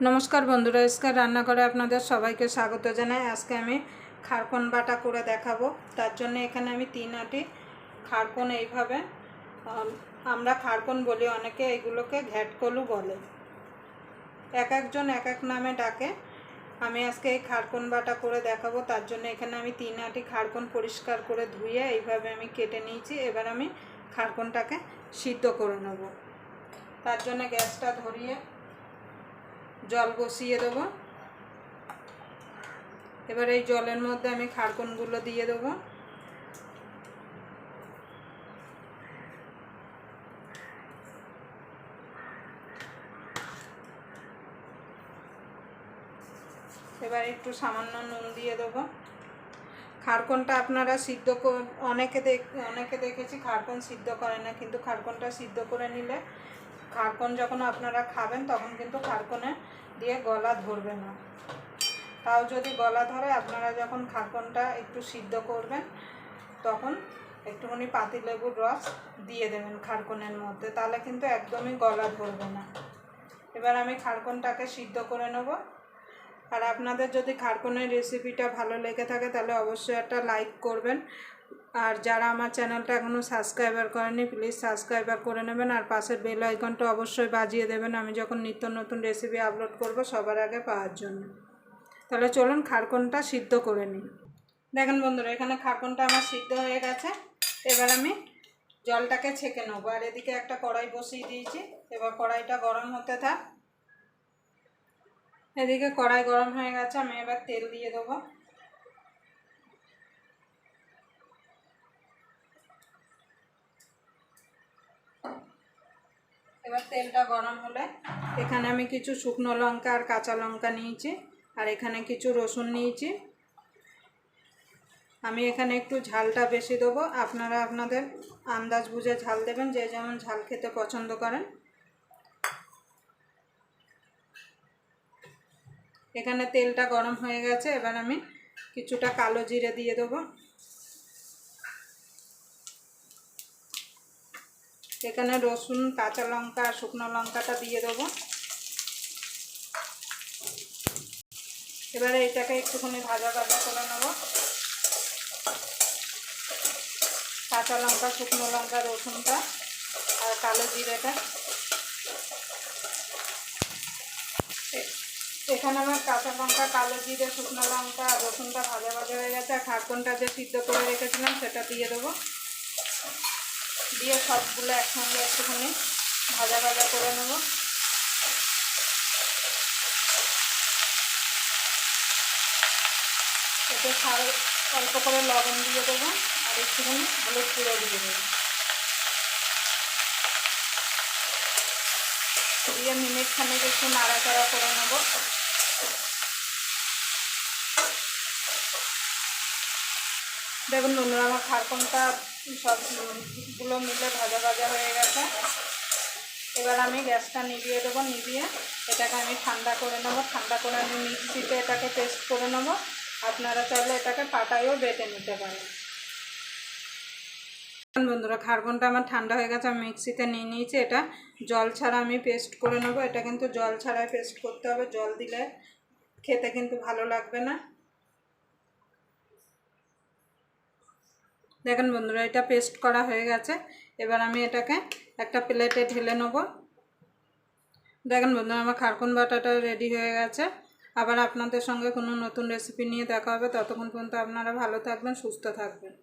नमस्कार बंधुरा आजकेर रान्ना करे आपनादेर सबाइके स्वागत जानाई। आजके आमी खारकोन बाटा करे देखाबो। तार जन्य एखाने आमी 3 आटी खारकोन এইভাবে আমরা খারকন বলি, অনেকে এগুলোকে ঘ্যাটকলু বলে, এক একজন এক এক নামে ডাকে। আমি আজকে এই খারকন বাটা করে দেখাবো। তার জন্য এখানে আমি 3 আটি খারকন পরিষ্কার করে ধুয়ে এইভাবে আমি কেটে নিয়েছি। এবার আমি খারকনটাকে সিদ্ধ করে নেব। তার জন্য গ্যাসটা ধরিয়ে জল বসিয়ে দেব। এবার এই জলের মধ্যে আমি খারকনগুলো দিয়ে দেব। এবার একটু সামান্য নুন দিয়ে দেব। খারকনটা আপনারা সিদ্ধ অনেকে দেখেছি খারকন সিদ্ধ করে না, কিন্তু খারকনটা সিদ্ধ করে নিলে খারকন যখন আপনারা খাবেন তখন কিন্তু খারকনে দিয়ে গলা ধরবে না। তাও যদি গলা ধরে, আপনারা যখন খারকনটা একটু সিদ্ধ করবেন তখন একটুখানি পাতিলেবুর রস দিয়ে দেবেন খারকনের মধ্যে, তাহলে কিন্তু একদমই গলা ধরবে না। এবার আমি খারকনটাকে সিদ্ধ করে নেব। আর আপনাদের যদি খারকনের রেসিপিটা ভালো লেগে থাকে তাহলে অবশ্যই একটা লাইক করবেন। আর যারা আমার চ্যানেলটা এখনও সাবস্ক্রাইবার করেনি প্লিজ সাবস্ক্রাইবার করে নেবেন। আর পাশের বেল আইকনটা অবশ্যই বাজিয়ে দেবেন, আমি যখন নিত্য নতুন রেসিপি আপলোড করব সবার আগে পাওয়ার জন্য। তাহলে চলুন খারকনটা সিদ্ধ করে নিই। দেখেন বন্ধুরা, এখানে খারকনটা আমার সিদ্ধ হয়ে গেছে। এবার আমি জলটাকে ছেঁকে নেবো। আর এদিকে একটা কড়াই বসিয়ে দিয়েছি। এবার কড়াইটা গরম হতে থাক। এদিকে কড়াই গরম হয়ে গেছে, আমি এবার তেল দিয়ে দেবো। এবার তেলটা গরম হলে এখানে আমি কিছু শুকনো লঙ্কা আর কাঁচা লঙ্কা নিয়েছি, আর এখানে কিছু রসুন নিয়েছি। আমি এখানে একটু ঝালটা বেশি দেবো, আপনারা আপনাদের আন্দাজ বুঝে ঝাল দেবেন, যে যেমন ঝাল খেতে পছন্দ করেন। এখানে তেলটা গরম হয়ে গেছে। এবার আমি কিছুটা কালো জিরে দিয়ে দেবো। এখানে রসুন, কাঁচা লঙ্কা আর শুকনো লঙ্কাটা দিয়ে দেবো। এবারে এটাকে একটুখানি ভাজা ভাজা করে নেব। কাঁচা লঙ্কা, শুকনো লঙ্কা, রসুনটা আর কালো জিরেটা। এখানে আমার কাঁচা লঙ্কা, কালো জিরে, শুকনো লঙ্কা আর রসুনটা ভাজা ভাজা হয়ে গেছে। আর খারকনটা যে সিদ্ধ করে রেখেছিলাম সেটা দিয়ে দেবো। দিয়ে সবগুলো একসঙ্গে একটুখানি ভাজা ভাজা করে নেব। এতে অল্প করে লবণ দিয়ে দেবো আর একটুখানি হলুদ গুঁড়ো দিয়ে দেবো। দিয়ে মিনিট খানিক একটু নাড়াচাড়া করে নেব। দেখুন বন্ধুরা, আমার খারকনটা সবগুলো মিলে ভাজা ভাজা হয়ে গেছে। এবার আমি গ্যাসটা নিভিয়ে দেবো। নিভিয়ে এটাকে আমি ঠান্ডা করে নেব। ঠান্ডা করে আমি মিক্সিতে এটাকে পেস্ট করে নেব। আপনারা চাইলে এটাকে পাটায়ও বেটে নিতে পারেন। বন্ধুরা, খারকনটা আমার ঠান্ডা হয়ে গেছে, আমি মিক্সিতে নিয়ে নিয়েছি। এটা জল ছাড়া আমি পেস্ট করে নেব। এটা কিন্তু জল ছাড়াই পেস্ট করতে হবে, জল দিলে খেতে কিন্তু ভালো লাগবে না। দেখেন বন্ধুরা, এটা পেস্ট করা হয়ে গেছে। এবার আমি এটাকে একটা প্লেটে ঢেলে নেব। দেখেন বন্ধুরা, আমার খারকন বাটাটা রেডি হয়ে গেছে। আবার আপনাদের সঙ্গে কোনো নতুন রেসিপি নিয়ে দেখা হবে। ততক্ষণ পর্যন্ত আপনারা ভালো থাকবেন, সুস্থ থাকবেন।